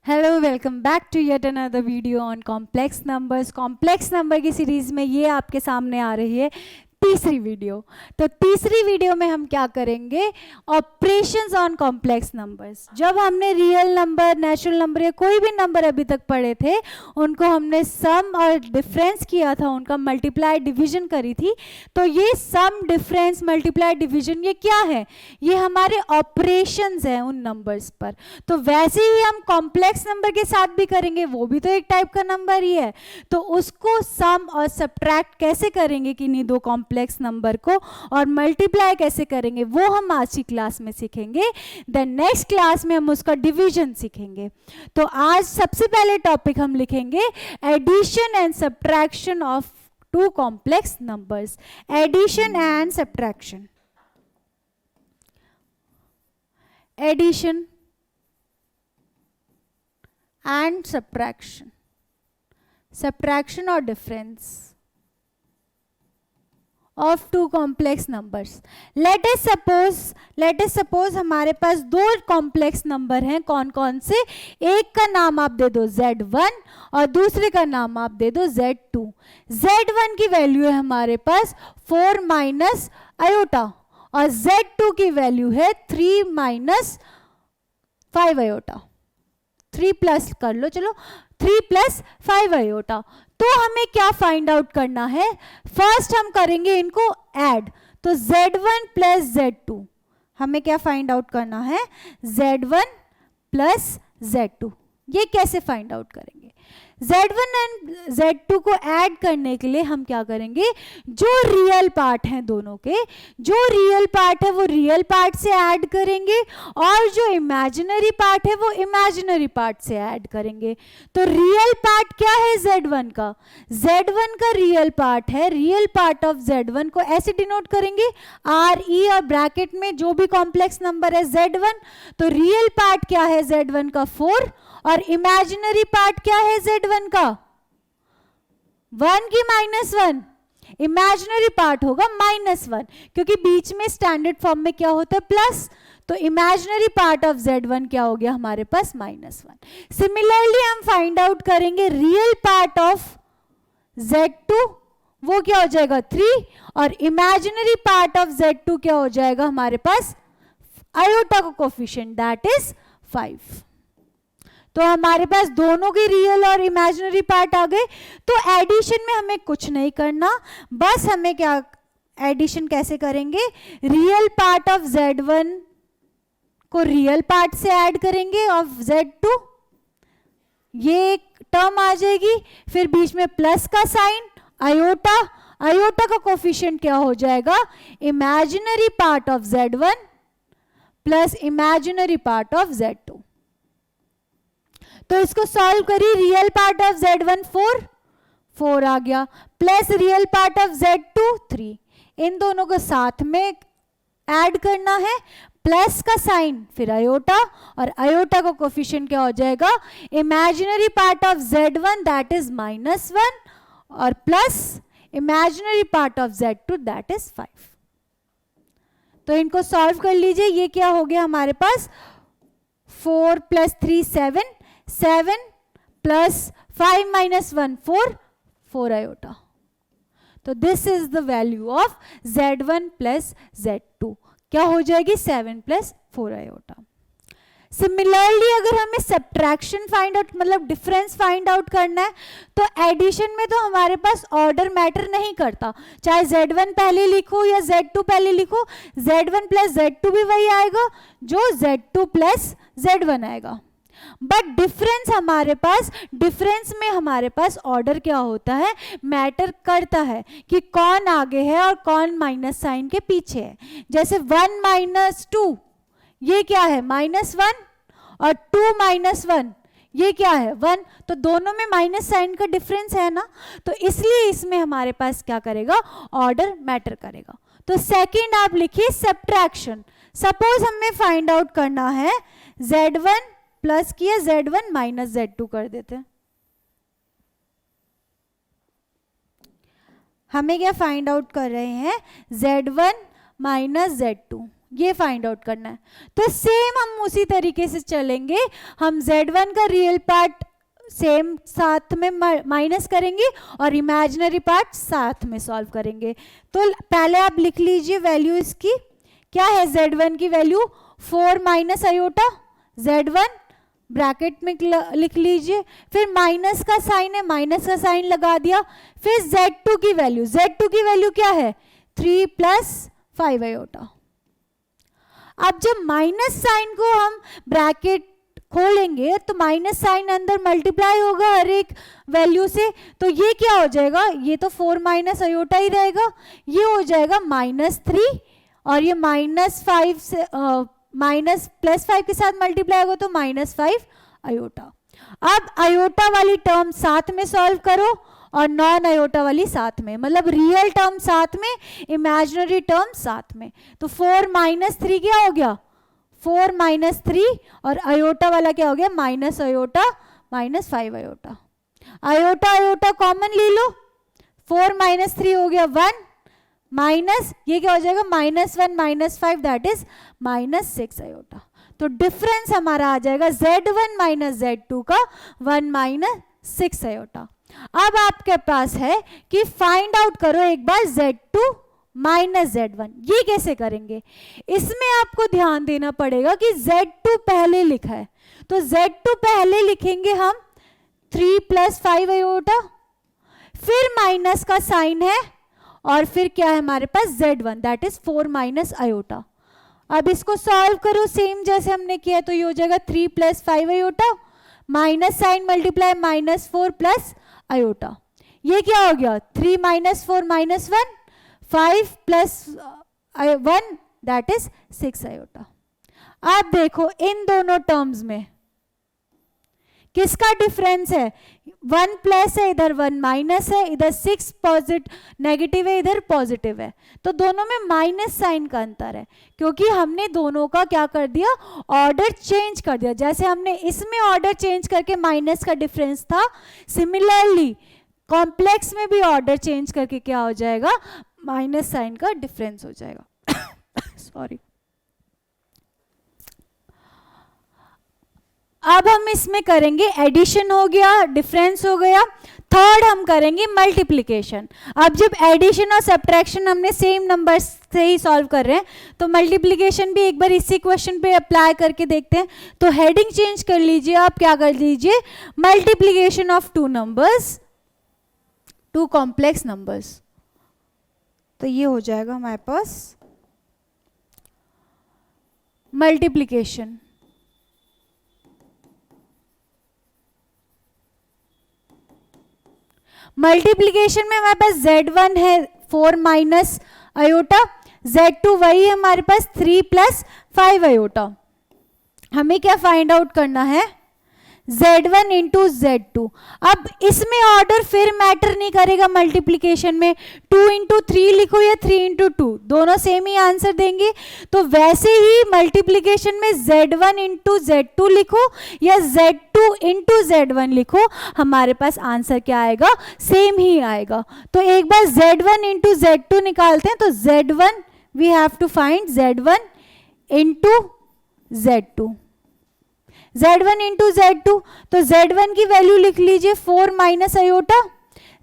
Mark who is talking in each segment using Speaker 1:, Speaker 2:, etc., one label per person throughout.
Speaker 1: Hello, welcome back to yet another video on complex numbers. Complex number की series में ये आपके सामने आ रही है तीसरी वीडियो। तो तीसरी वीडियो में हम क्या करेंगे, ऑपरेशंस ऑन कॉम्प्लेक्स नंबर्स। जब हमने रियल नंबर, नेचुरल नंबर या कोई भी नंबर अभी तक पढ़े थे, उनको हमने सम और डिफरेंस किया था, उनका मल्टीप्लाई डिवीजन करी थी। तो ये सम, डिफरेंस, मल्टीप्लाई, डिवीजन ये क्या है? ये हमारे ऑपरेशंस हैं उन नंबर्स पर। तो वैसे ही हम कॉम्प्लेक्स नंबर के साथ भी करेंगे, वो भी तो एक टाइप का नंबर ही है। तो उसको सम और सब्ट्रैक्ट कैसे करेंगे किन्हीं दो कॉम्प्लेक्स नंबर को, और मल्टीप्लाई कैसे करेंगे, वो हम आज की क्लास में सीखेंगे। देन नेक्स्ट क्लास में हम उसका डिवीजन सीखेंगे। तो आज सबसे पहले टॉपिक हम लिखेंगे addition and subtraction of two complex numbers. Addition and subtraction, addition and subtraction or difference of two complex numbers. Let us suppose हमारे पास दो कॉम्प्लेक्स नंबर हैं। कौन कौन से? एक का नाम आप दे दो Z1 और दूसरे का नाम आप दे दो Z2। Z1 की वैल्यू है हमारे पास 4 माइनस आयोटा और Z2 की वैल्यू है 3 माइनस 5 आयोटा। 3 प्लस कर लो, चलो 3 प्लस 5 आयोटा। तो हमें क्या फाइंड आउट करना है? फर्स्ट हम करेंगे इनको ऐड। तो Z1 प्लस Z2 हमें क्या फाइंड आउट करना है? Z1 plus Z2। ये कैसे फाइंड आउट करेंगे? Z1 एंड Z2 को ऐड करने के लिए हम क्या करेंगे, जो रियल पार्ट हैं दोनों के, जो रियल पार्ट है वो रियल पार्ट से ऐड करेंगे और जो इमेजिनरी पार्ट है वो इमेजिनरी पार्ट से ऐड करेंगे। तो रियल पार्ट क्या है Z1 का? Z1 का रियल पार्ट है, रियल पार्ट ऑफ Z1 को ऐसे डिनोट करेंगे RE और ब्रैकेट में जो भी कॉम्प्लेक्स नंबर है Z1। तो रियल पार्ट क्या है Z1 का? 4 और इमेजिनरी पार्ट क्या है Z1 का? 1 की -1। इमेजिनरी पार्ट होगा -1, क्योंकि बीच में स्टैंडर्ड फॉर्म में क्या होता है? प्लस। तो इमेजिनरी पार्ट ऑफ Z1 क्या हो गया हमारे पास? -1। सिमिलरली हम फाइंड आउट करेंगे रियल पार्ट ऑफ Z2, वो क्या हो जाएगा? 3 और इमेजिनरी पार्ट ऑफ Z2 क्या हो जाएगा हमारे पास? आयोटा का कोफिशिएंट दैट इज 5। तो हमारे पास दोनों के रियल और इमेजिनरी पार्ट आ गए। तो एडिशन में हमें कुछ नहीं करना, बस हमें क्या एडिशन कैसे करेंगे? रियल पार्ट ऑफ Z1 को रियल पार्ट से ऐड करेंगे ऑफ Z2, ये एक टर्म आ जाएगी, फिर बीच में प्लस का साइन, आयोटा, आयोटा का कोफिशिएंट क्या हो जाएगा? Imaginary part of Z1 plus imaginary part of Z2। तो इसको सॉल्व करिए। रियल पार्ट ऑफ Z1 4 आ गया, plus real part of Z2 3। इन दोनों को साथ में ऐड करना है, प्लस का साइन फिर आयोटा और आयोटा का कोफिशिएंट क्या हो जाएगा? Imaginary part of Z1 that is -1 और plus imaginary part of Z2 that is 5। तो इनको सॉल्व कर लीजिए। ये क्या हो गया हमारे पास? 4 प्लस 3 7 प्लस 5 माइनस 1 4 आयोटा। तो this is the value of Z1 plus Z2, क्या हो जाएगी? 7 प्लस 4 आयोटा। सिमिलरली अगर हमें सब्ट्रैक्शन फाइंड आउट, मतलब डिफरेंस फाइंड आउट करना है, तो एडिशन में तो हमारे पास ऑर्डर मैटर नहीं करता, चाहे Z1 पहले लिखो या Z2 पहले लिखो, Z1 प्लस Z2 भी वही आएगा जो Z2 प्लस Z1 आएगा। बट डिफरेंस हमारे पास, डिफरेंस में हमारे पास ऑर्डर क्या होता है, मैटर करता है कि कौन आगे है और कौन माइनस साइन के पीछे है। जैसे 1 माइनस 2 ये क्या है? -1 और 2 माइनस 1 ये क्या है? 1। तो दोनों में माइनस साइन का डिफरेंस है ना, तो इसलिए इसमें हमारे पास क्या करेगा? ऑर्डर मैटर करेगा। तो सेकंड आप लिखिए सब्ट्रैक्शन। सपोज हमें फाइंड आउट करना है Z1 प्लस किया Z1 माइनस Z2 कर देते हैं। हमें क्या फाइंड आउट कर रहे हैं? Z1 minus Z2। ये फाइंड आउट करना है। तो सेम हम उसी तरीके से चलेंगे, हम Z1 का रियल पार्ट सेम साथ में माइनस करेंगे और इमेजिनरी पार्ट साथ में सॉल्व करेंगे। तो पहले आप लिख लीजिए वैल्यू इसकी क्या है, Z1 की value 4 minus iota, Z1 bracket में लिख लीजिए, फिर माइनस का साइन है, माइनस का साइन लगा दिया, फिर Z2 की वैल्यू, Z2 की वैल्यू क्या है 3 प्लस 5 आयोटा। अब जब माइनस साइन को हम ब्रैकेट खोलेंगे तो माइनस साइन अंदर मल्टीप्लाई होगा हर एक वैल्यू से, तो ये क्या हो जाएगा, ये तो 4 माइनस आयोटा ही रहेगा, ये हो जाएगा -3 और ये -5 से माइनस प्लस 5 के साथ मल्टीप्लाई होगा तो -5 आयोटा। अब आयोटा वाली टर्म साथ में सॉल्व करो और नॉन आयोटा वाली साथ में, मतलब रियल टर्म साथ में, इमेजिनरी टर्म साथ में। तो 4 माइनस 3 क्या हो गया 4 माइनस 3 और आयोटा वाला क्या हो गया minus iota -5 iota. Iota iota common ले लो, 4 माइनस 3 हो गया 1 माइनस ये क्या हो जाएगा -1 -5 दैट इज -6 आयोटा। तो डिफरेंस हमारा आ जाएगा Z1 माइनस Z2 का 1 -6 आयोटा। अब आपके पास है कि फाइंड आउट करो एक बार Z2 माइनस Z1, ये कैसे करेंगे, इसमें आपको ध्यान देना पड़ेगा कि Z2 पहले लिखा है, तो Z2 पहले लिखेंगे हम 3 प्लस 5 आयोटा, फिर माइनस का साइन है और फिर क्या है हमारे पास Z1 that is 4 minus iota. अब इसको सॉल्व करो सेम जैसे हमने किया, तो ये हो जाएगा 3 plus 5 iota, minus sign multiply -4 plus iota, ये क्या हो गया 3 minus 4 -1 5 plus 1 that is 6 iota. आप देखो इन दोनों टर्म्स में किसका डिफरेंस है, 1 प्लस है इधर 1 माइनस है, इधर 6 पॉजिटिव नेगेटिव है, इधर पॉजिटिव है, तो दोनों में माइनस साइन का अंतर है, क्योंकि हमने दोनों का क्या कर दिया ऑर्डर चेंज कर दिया। जैसे हमने इसमें ऑर्डर चेंज करके माइनस का डिफरेंस था, सिमिलरली कॉम्प्लेक्स में भी ऑर्डर चेंज करके क्या हो जाएगा माइनस साइन का डिफरेंस हो जाएगा। सॉरी। अब हम इसमें करेंगे एडिशन हो गया, डिफरेंस हो गया, थर्ड हम करेंगे मल्टीप्लिकेशन। अब जब एडिशन और सब्ट्रैक्शन हमने सेम नंबर से ही सॉल्व कर रहे हैं, तो मल्टीप्लिकेशन भी एक बार इसी क्वेश्चन पे अप्लाई करके देखते हैं। तो हेडिंग चेंज कर लीजिए, आप क्या कर लीजिए multiplication of 2 numbers, 2 complex numbers. तो ये हो जाएगा हमारे पास मल्टीप्लिकेशन। मल्टीप्लिकेशन में हमारे पास Z1 है 4 माइनस आयोटा, Z2 वही है हमारे पास 3 प्लस 5 आयोटा। हमें क्या फाइंड आउट करना है Z1 इंटू Z2। अब इसमें ऑर्डर फिर मैटर नहीं करेगा मल्टीप्लिकेशन में, 2 इंटू 3 लिखो या 3 इंटू 2, दोनों सेम ही आंसर देंगे। तो वैसे ही मल्टीप्लिकेशन में Z1 इंटू Z2 लिखो या Z2 इंटू Z1 लिखो, हमारे पास आंसर क्या आएगा सेम ही आएगा। तो एक बार Z1 इंटू Z2 निकालते हैं, तो Z1 we have to find Z1 into Z2, Z1 into Z2, तो Z1 की वैल्यू लिख लीजिए 4 माइनस आयोटा,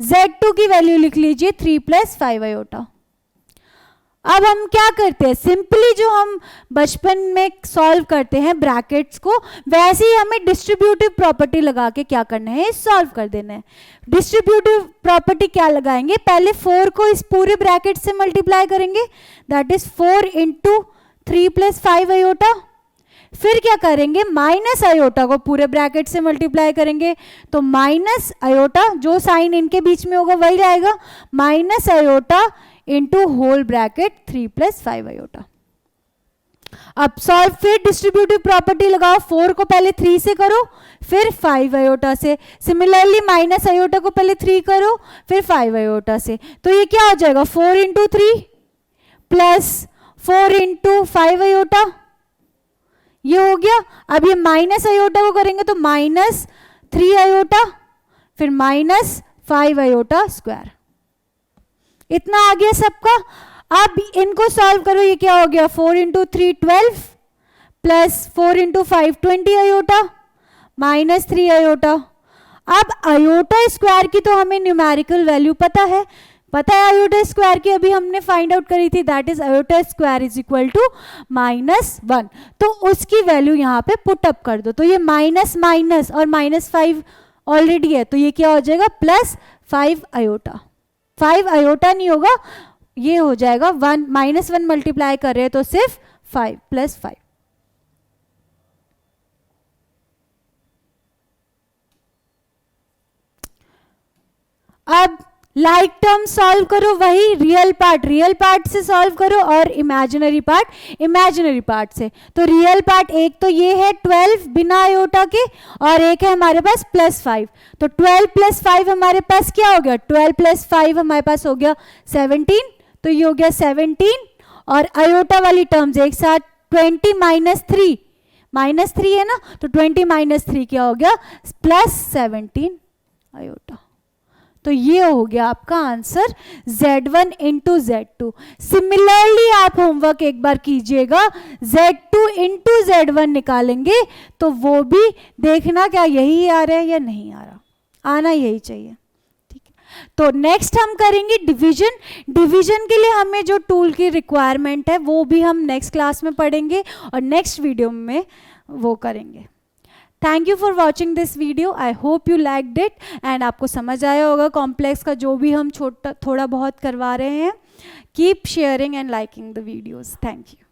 Speaker 1: Z2 की वैल्यू लिख लीजिए 3 प्लस 5 आयोटा। अब हम क्या करते हैं, सिंपली जो हम बचपन में सॉल्व करते हैं ब्रैकेट्स को, वैसे ही हमें डिस्ट्रीब्यूटिव प्रॉपर्टी लगा के क्या करना है सॉल्व कर देना है। डिस्ट्रीब्यूटिव प्रॉपर्टी क्या लगाएंगे, पहले 4 को इस पूरे ब्रैकेट से मल्टीप्लाई करेंगे that is 4 into 3 plus 5 iota, फिर क्या करेंगे माइनस आयोटा को पूरे ब्रैकेट से मल्टीप्लाई करेंगे, तो माइनस आयोटा जो साइन इनके बीच में होगा वही आएगा, minus iota into whole bracket 3 plus 5 iota. अब सॉल्व, फिर डिस्ट्रीब्यूटिव प्रॉपर्टी लगाओ, 4 को पहले 3 से करो फिर 5 आयोटा से, सिमिलरली माइनस आयोटा को पहले 3 करो फिर 5 आयोटा से, तो ये क्या हो जाएगा 4 इंटू 3 प्लस 4 इंटू 5 आयोटा, ये हो गया। अब ये माइनस आयोटा को करेंगे तो -3 आयोटा फिर -5 आयोटा स्क्वायर, इतना आ गया सबका। अब इनको सॉल्व करो, ये क्या हो गया 4 into 3 12 plus 4 into 5 20 iota minus 3 iota. अब आयोटा स्क्वायर की तो हमें न्यूमेरिकल वैल्यू पता है आयोटा स्क्वायर की अभी हमने फाइंड आउट करी थी, that is iota square is equal to -1। तो उसकी वैल्यू यहाँ पे पुट अप कर दो, तो ये माइनस माइनस और -5 ऑलरेडी है, तो ये क्या हो जाएगा +5 आयोटा। 5 आयोटा नहीं होगा, ये हो जाएगा 1 -1 मल्टीप्लाई कर रहे हैं तो सिर्फ 5 +5। अब लाइक टर्म सॉल्व करो, वही रियल पार्ट से सॉल्व करो और इमेजिनरी पार्ट से। तो रियल पार्ट एक तो ये है 12 बिना आयोटा के, और एक है हमारे पास +5। तो 12 + 5 हमारे पास क्या हो गया, 12 + 5 हमारे पास हो गया 17, तो ये हो गया 17। और आयोटा वाली टर्म्स एक साथ 20 - 3 है ना, तो 20 - 3 क्या हो गया +17 आयोटा। तो ये हो गया आपका answer Z1 into Z2। Similarly आप होमवर्क एक बार कीजिएगा, Z2 इंटू Z1 निकालेंगे तो वो भी देखना क्या यही आ रहा है या नहीं आ रहा, आना यही चाहिए, ठीक है। तो नेक्स्ट हम करेंगे डिवीजन के लिए हमें जो टूल की रिक्वायरमेंट है वो भी हम नेक्स्ट क्लास में पढ़ेंगे और नेक्स्ट वीडियो में वो करेंगे। Thank you for watching this video, I hope you liked it and आपको समझ आया होगा कॉम्प्लेक्स का जो भी हम थोड़ा बहुत करवा रहे हैं। Keep sharing and liking the videos. Thank you.